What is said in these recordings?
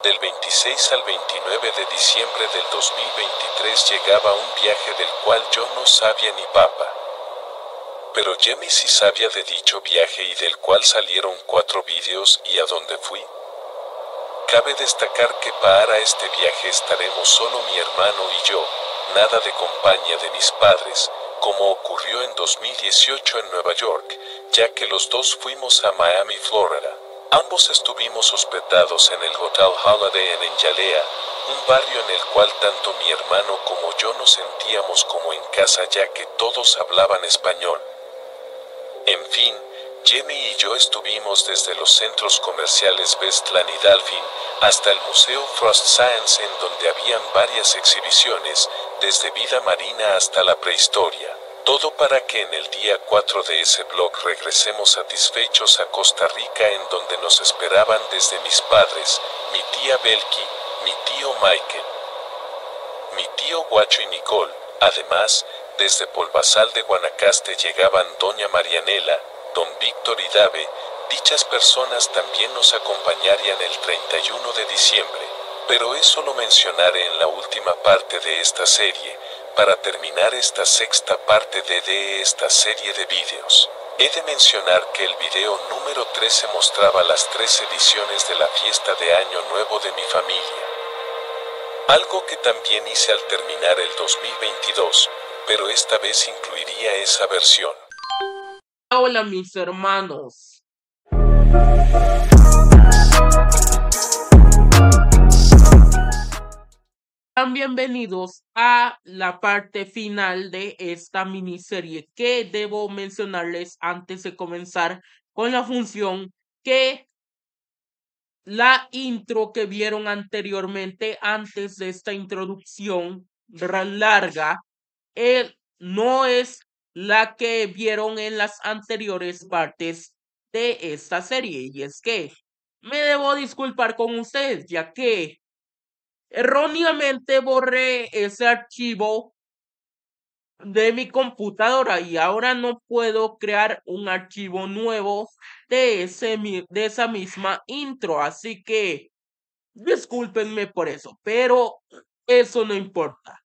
Del 26 al 29 de diciembre del 2023 llegaba un viaje del cual yo no sabía ni papa. Pero Jamie sí sabía de dicho viaje y del cual salieron 4 vídeos y a dónde fui. Cabe destacar que para este viaje estaremos solo mi hermano y yo, nada de compañía de mis padres, como ocurrió en 2018 en Nueva York, ya que los dos fuimos a Miami, Florida. Ambos estuvimos hospedados en el Hotel Holiday en Hialeah, un barrio en el cual tanto mi hermano como yo nos sentíamos como en casa ya que todos hablaban español. En fin, Jamie y yo estuvimos desde los centros comerciales Westland y Dolphin hasta el Museo Frost Science en donde habían varias exhibiciones, desde vida marina hasta la prehistoria. Todo para que en el día 4 de ese vlog regresemos satisfechos a Costa Rica en donde nos esperaban desde mis padres, mi tía Belki, mi tío Michael, mi tío Guacho y Nicole. Además, desde Polvazal de Guanacaste llegaban doña Marianela, don Víctor y Dave. Dichas personas también nos acompañarían el 31 de diciembre, pero eso lo mencionaré en la última parte de esta serie, para terminar esta sexta parte de esta serie de vídeos. He de mencionar que el video número 13 mostraba las 3 ediciones de la fiesta de Año Nuevo de mi familia. Algo que también hice al terminar el 2022, pero esta vez incluiría esa versión. Hola mis hermanos. Sean bienvenidos a la parte final de esta miniserie que debo mencionarles antes de comenzar con la función que la intro que vieron anteriormente antes de esta introducción larga no es la que vieron en las anteriores partes de esta serie. Y es que me debo disculpar con ustedes, ya que erróneamente borré ese archivo de mi computadora y ahora no puedo crear un archivo nuevo de esa misma intro. Así que discúlpenme por eso, pero eso no importa.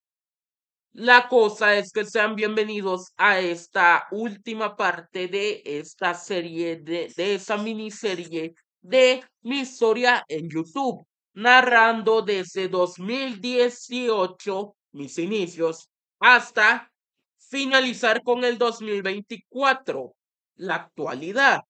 La cosa es que sean bienvenidos a esta última parte de esta serie, de esa miniserie de mi historia en YouTube, narrando desde 2018, mis inicios, hasta finalizar con el 2024, la actualidad.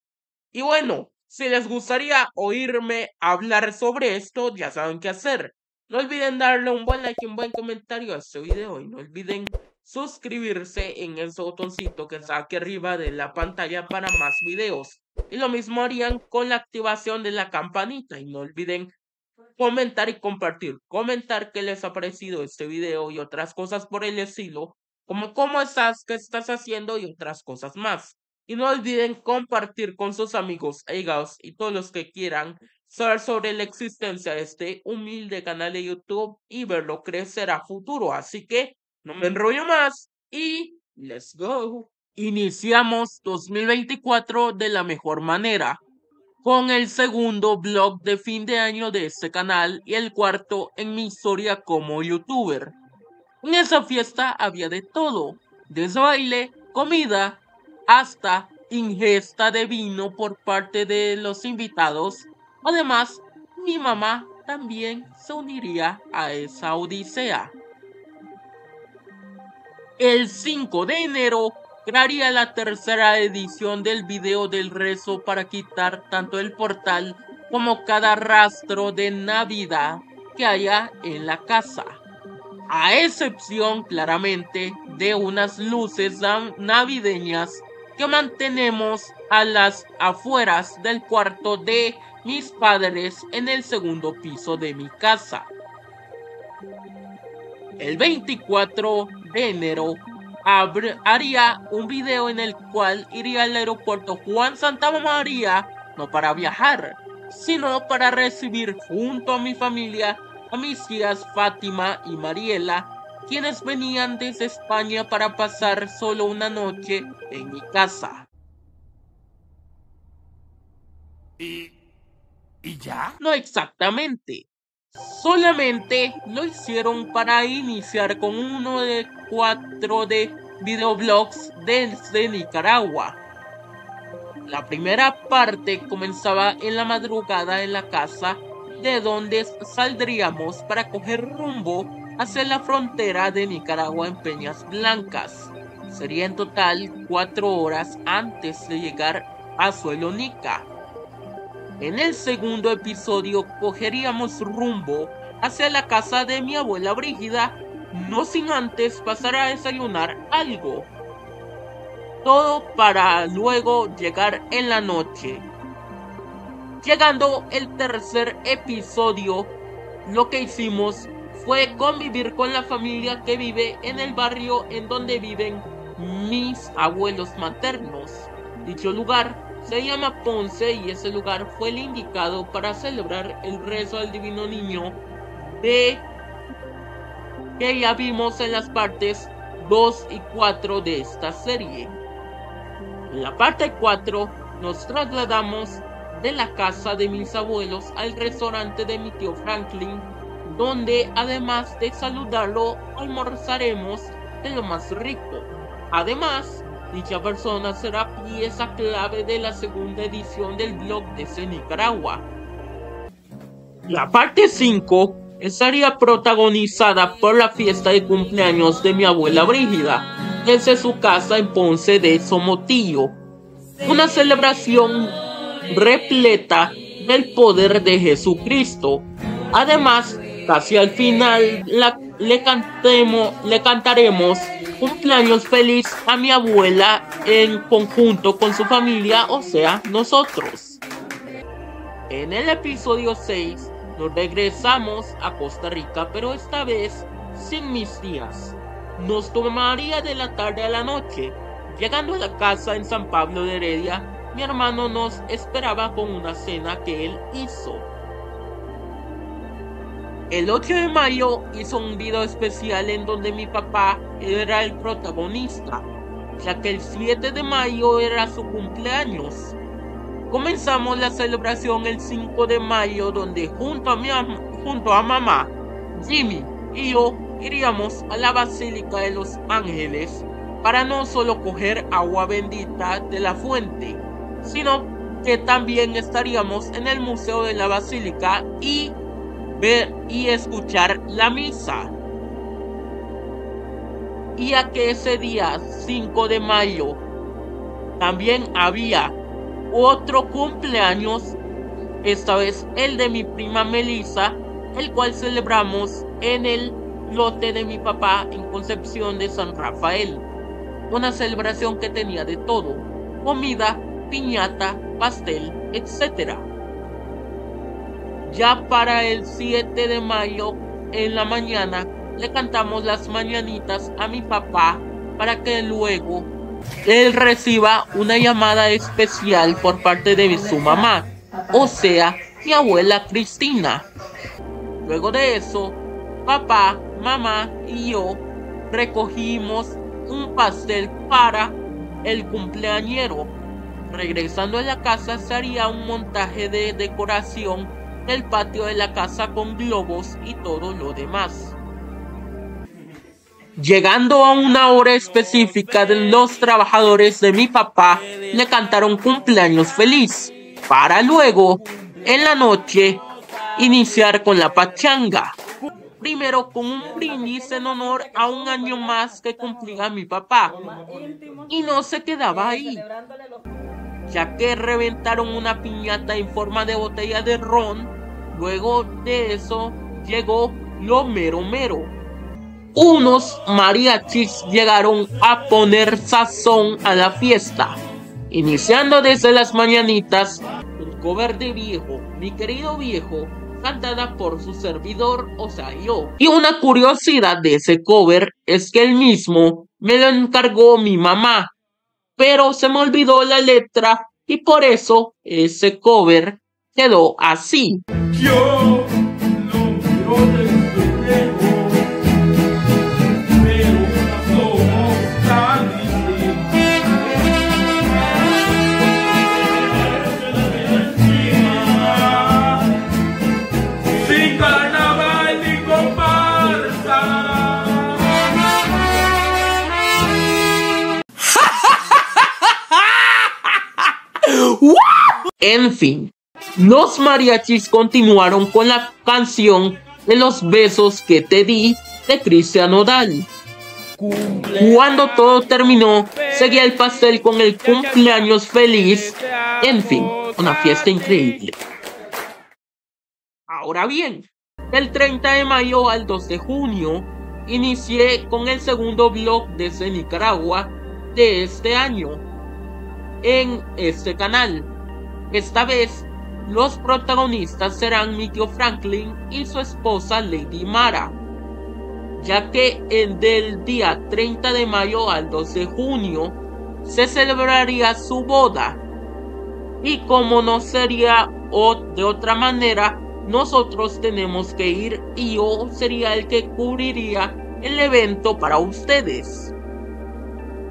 Y bueno, si les gustaría oírme hablar sobre esto, ya saben qué hacer. No olviden darle un buen like y un buen comentario a este video y no olviden suscribirse en ese botoncito que está aquí arriba de la pantalla para más videos. Y lo mismo harían con la activación de la campanita y no olviden comentar y compartir. Comentar qué les ha parecido este video y otras cosas por el estilo, como cómo estás, qué estás haciendo y otras cosas más. Y no olviden compartir con sus amigos, allegados y todos los que quieran saber sobre la existencia de este humilde canal de YouTube y verlo crecer a futuro. Así que no me enrollo más y let's go. Iniciamos 2024 de la mejor manera, con el segundo vlog de fin de año de este canal y el cuarto en mi historia como youtuber. En esa fiesta había de todo, desde baile, comida, hasta ingesta de vino por parte de los invitados. Además, mi mamá también se uniría a esa odisea. El 5 de enero crearía la tercera edición del video del rezo para quitar tanto el portal como cada rastro de Navidad que haya en la casa, a excepción claramente de unas luces navideñas que mantenemos a las afueras del cuarto de mis padres en el segundo piso de mi casa. El 24 de enero haría un video en el cual iría al aeropuerto Juan Santamaría, no para viajar, sino para recibir junto a mi familia a mis tías Fátima y Mariela, quienes venían desde España para pasar solo una noche en mi casa. ¿Y ya? No exactamente. Solamente lo hicieron para iniciar con uno de 4 de videoblogs desde Nicaragua. La primera parte comenzaba en la madrugada en la casa, de donde saldríamos para coger rumbo hacia la frontera de Nicaragua en Peñas Blancas. Sería en total 4 horas antes de llegar a suelo nica. En el segundo episodio cogeríamos rumbo hacia la casa de mi abuela Brígida, no sin antes pasar a desayunar algo. Todo para luego llegar en la noche. Llegando el tercer episodio, lo que hicimos fue convivir con la familia que vive en el barrio en donde viven mis abuelos maternos. Dicho lugar se llama Ponce y ese lugar fue el indicado para celebrar el rezo al Divino Niño que ya vimos en las partes 2 y 4 de esta serie. En la parte 4 nos trasladamos de la casa de mis abuelos al restaurante de mi tío Franklin, donde además de saludarlo almorzaremos de lo más rico. Además, dicha persona será pieza clave de la segunda edición del blog desde Nicaragua. La parte 5 estaría protagonizada por la fiesta de cumpleaños de mi abuela Brígida desde su casa en Ponce de Somotillo. Una celebración repleta del poder de Jesucristo. Además, casi al final le cantaremos cumpleaños feliz a mi abuela en conjunto con su familia, o sea, nosotros. En el episodio 6 nos regresamos a Costa Rica, pero esta vez sin mis tías. Nos tomaría de la tarde a la noche. Llegando a la casa en San Pablo de Heredia, mi hermano nos esperaba con una cena que él hizo. El 8 de mayo hizo un video especial en donde mi papá era el protagonista, ya que el 7 de mayo era su cumpleaños. Comenzamos la celebración el 5 de mayo, donde junto a mamá, Jimmy y yo iríamos a la Basílica de los Ángeles para no solo coger agua bendita de la fuente, sino que también estaríamos en el Museo de la Basílica y ver y escuchar la misa. Y a que ese día 5 de mayo también había otro cumpleaños, esta vez el de mi prima Melissa, el cual celebramos en el lote de mi papá en Concepción de San Rafael. Una celebración que tenía de todo: comida, piñata, pastel, etc. Ya para el 7 de mayo en la mañana le cantamos las mañanitas a mi papá para que luego él reciba una llamada especial por parte de su mamá, o sea, mi abuela Cristina. Luego de eso, papá, mamá y yo recogimos un pastel para el cumpleañero. Regresando a la casa se haría un montaje de decoración del patio de la casa con globos y todo lo demás. Llegando a una hora específica, los trabajadores de mi papá le cantaron cumpleaños feliz, para luego, en la noche, iniciar con la pachanga. Primero con un brindis en honor a un año más que cumplía mi papá. Y no se quedaba ahí, ya que reventaron una piñata en forma de botella de ron. Luego de eso llegó lo mero mero. Unos mariachis llegaron a poner sazón a la fiesta, iniciando desde las mañanitas un cover de Viejo, mi querido viejo, cantada por su servidor, o sea, yo. Y una curiosidad de ese cover es que el mismo me lo encargó mi mamá, pero se me olvidó la letra y por eso ese cover quedó así. Yo no quiero desde Sin carnaval. En fin, los mariachis continuaron con la canción de Los besos que te di de Cristian Nodal. Cuando todo terminó, seguía el pastel con el cumpleaños feliz. En fin, una fiesta increíble. Ahora bien, del 30 de mayo al 2 de junio, inicié con el segundo vlog desde Nicaragua de este año en este canal. Esta vez, los protagonistas serán mi tío Franklin y su esposa Lady Mara, ya que del día 30 de mayo al 2 de junio se celebraría su boda. Y como no sería de otra manera, nosotros tenemos que ir y yo sería el que cubriría el evento para ustedes.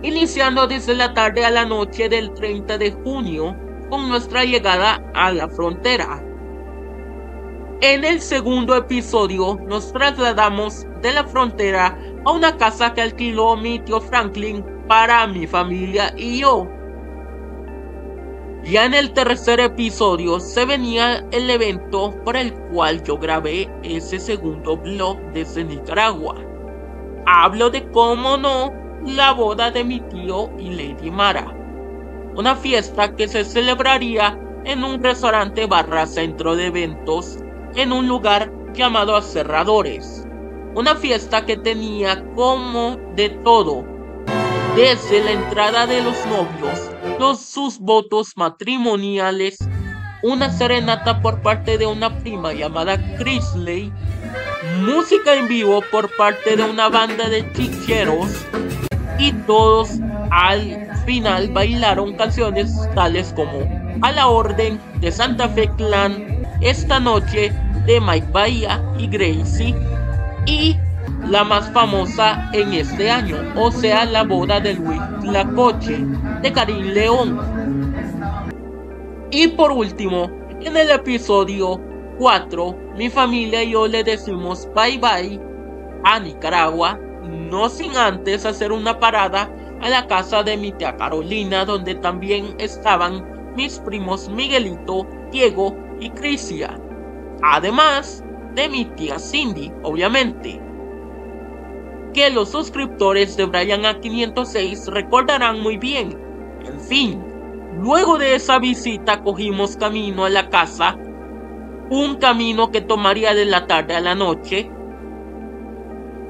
Iniciando desde la tarde a la noche del 30 de junio con nuestra llegada a la frontera. En el segundo episodio nos trasladamos de la frontera a una casa que alquiló mi tío Franklin para mi familia y yo. Ya en el tercer episodio se venía el evento por el cual yo grabé ese segundo vlog desde Nicaragua. Hablo de, cómo no, la boda de mi tío y Lady Mara. Una fiesta que se celebraría en un restaurante barra centro de eventos en un lugar llamado Aserradores. Una fiesta que tenía como de todo, desde la entrada de los novios, sus votos matrimoniales, una serenata por parte de una prima llamada Chrisley, música en vivo por parte de una banda de chicheros, y todos al final bailaron canciones tales como A la Orden de Santa Fe Clan, Esta Noche de Mike Bahía y Gracie, y la más famosa en este año, o sea, La Boda de Luis Lacoche de Karim León. Y por último, en el episodio 4, mi familia y yo le decimos bye bye a Nicaragua, no sin antes hacer una parada a la casa de mi tía Carolina, donde también estaban mis primos Miguelito, Diego y Crisia, además de mi tía Cindy, obviamente, que los suscriptores de Brian A506 recordarán muy bien. En fin, luego de esa visita cogimos camino a la casa, un camino que tomaría de la tarde a la noche,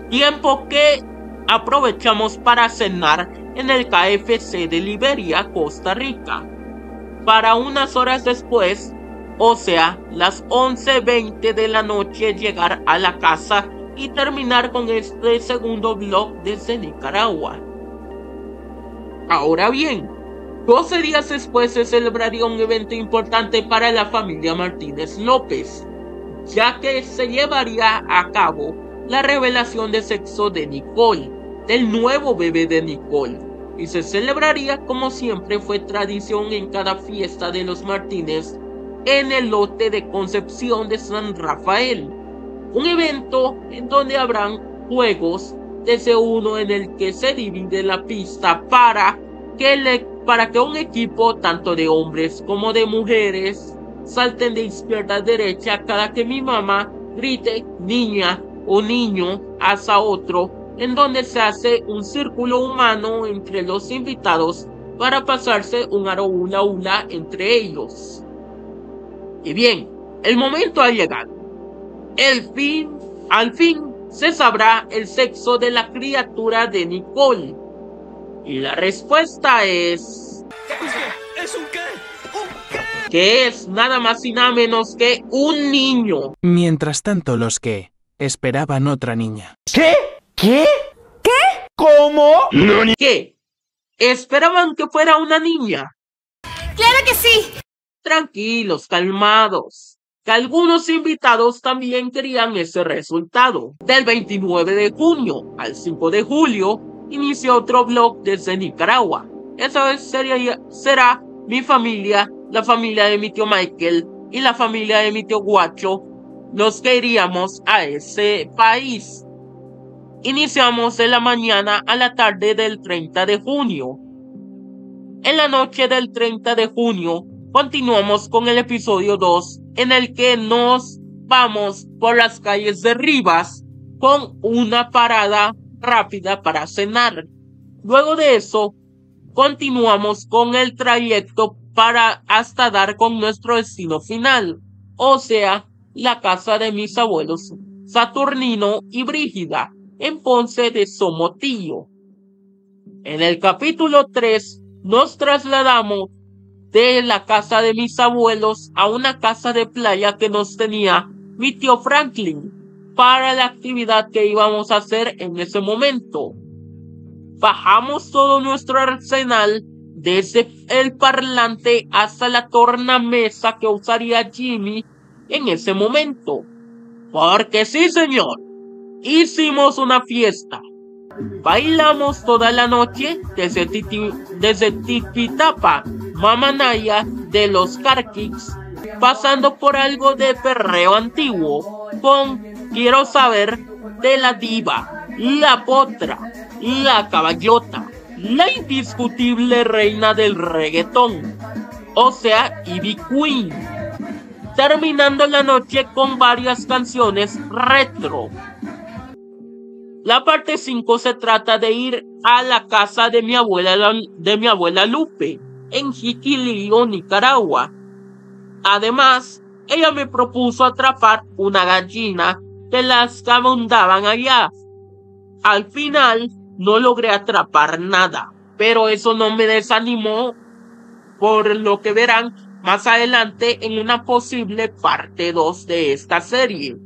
tiempo que aprovechamos para cenar en el KFC de Liberia, Costa Rica, para unas horas después, o sea, las 11:20 de la noche, llegar a la casa y terminar con este segundo vlog desde Nicaragua. Ahora bien, 12 días después se celebraría un evento importante para la familia Martínez López, ya que se llevaría a cabo la revelación de sexo de Nicole, del nuevo bebé de Nicole, y se celebraría como siempre fue tradición en cada fiesta de los Martínez en el lote de Concepción de San Rafael. Un evento en donde habrán juegos, desde uno en el que se divide la pista para que un equipo tanto de hombres como de mujeres salten de izquierda a derecha cada que mi mamá grite niña o niño hacia otro, en donde se hace un círculo humano entre los invitados para pasarse un aro hula hula entre ellos. Y bien, el momento ha llegado. Al fin se sabrá el sexo de la criatura de Nicole. Y la respuesta es... ¿Es un qué? ¿Un qué? Que es nada más y nada menos que un niño. Mientras tanto, los que esperaban otra niña. ¿Qué? ¿Qué? ¿Qué? ¿Cómo? ¿Qué? ¿Esperaban que fuera una niña? ¡Claro que sí! Tranquilos, calmados, que algunos invitados también querían ese resultado. Del 29 de junio al 5 de julio inició otro vlog desde Nicaragua. Esa vez será mi familia, la familia de mi tío Michael y la familia de mi tío Guacho los que iríamos a ese país. Iniciamos de la mañana a la tarde del 30 de junio. En la noche del 30 de junio continuamos con el episodio 2, en el que nos vamos por las calles de Rivas con una parada rápida para cenar. Luego de eso, continuamos con el trayecto para hasta dar con nuestro destino final, o sea, la casa de mis abuelos Saturnino y Brígida, en Ponce de Somotillo. En el capítulo 3 nos trasladamos de la casa de mis abuelos a una casa de playa que nos tenía mi tío Franklin para la actividad que íbamos a hacer en ese momento. Bajamos todo nuestro arsenal desde el parlante hasta la tornamesa que usaría Jimmy en ese momento. Porque sí, señor, hicimos una fiesta. Bailamos toda la noche desde Tipitapa, Mamanaya de los Carquix, pasando por algo de perreo antiguo con Quiero Saber de la Diva, la Potra, la Caballota, la indiscutible reina del reggaetón, o sea, Ivy Queen, terminando la noche con varias canciones retro. La parte 5 se trata de ir a la casa de mi abuela Lupe, en Jiquilillo, Nicaragua. Además, ella me propuso atrapar una gallina de las que abundaban allá. Al final, no logré atrapar nada, pero eso no me desanimó, por lo que verán más adelante en una posible parte 2 de esta serie.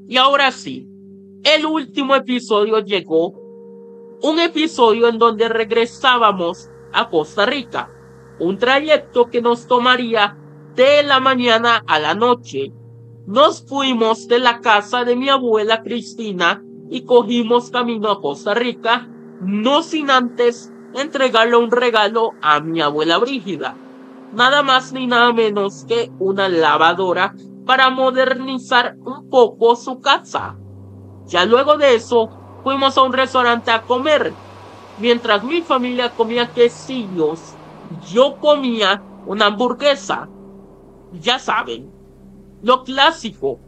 Y ahora sí, el último episodio llegó, un episodio en donde regresábamos a Costa Rica, un trayecto que nos tomaría de la mañana a la noche. Nos fuimos de la casa de mi abuela Cristina y cogimos camino a Costa Rica, no sin antes entregarle un regalo a mi abuela Brígida, nada más ni nada menos que una lavadora para modernizar un poco su casa. Ya luego de eso, fuimos a un restaurante a comer. Mientras mi familia comía quesillos, yo comía una hamburguesa. Ya saben, lo clásico.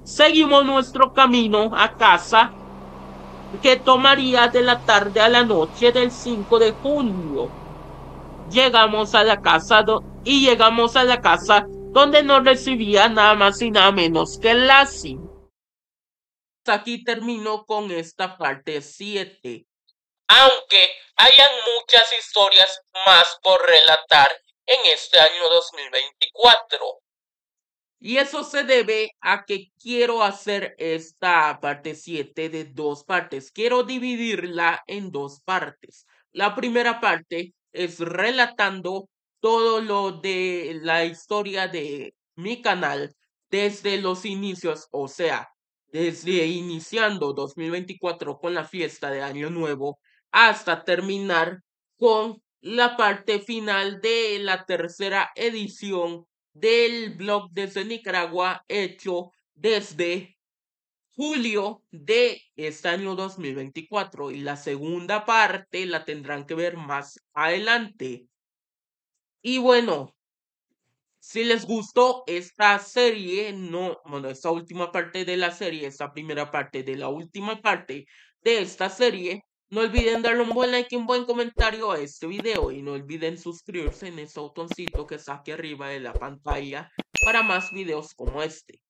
Seguimos nuestro camino a casa, que tomaría de la tarde a la noche del 5 de junio. Llegamos a la casa donde nos recibía nada más y nada menos que Lassie. Aquí termino con esta parte 7. Aunque hayan muchas historias más por relatar en este año 2024. Y eso se debe a que quiero hacer esta parte 7 de 2 partes. Quiero dividirla en 2 partes. La primera parte es relatando todo lo de la historia de mi canal desde los inicios, o sea, desde iniciando 2024 con la fiesta de Año Nuevo hasta terminar con la parte final de la tercera edición del blog desde Nicaragua, hecho desde julio de este año 2024, y la segunda parte la tendrán que ver más adelante. Y bueno, si les gustó esta serie, esta última parte de la serie, esta primera parte de la última parte de esta serie, no olviden darle un buen like y un buen comentario a este video, y no olviden suscribirse en ese botoncito que está aquí arriba de la pantalla para más videos como este.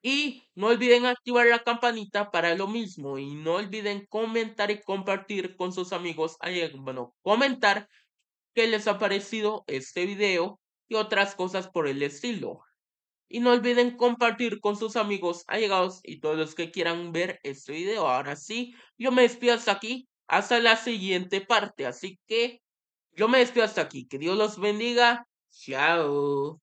Y no olviden activar la campanita para lo mismo, y no olviden comentar y compartir con sus amigos, comentar qué les ha parecido este video y otras cosas por el estilo. Y no olviden compartir con sus amigos allegados y todos los que quieran ver este video. Ahora sí, yo me despido hasta aquí, hasta la siguiente parte. Así que yo me despido hasta aquí. Que Dios los bendiga. Chao.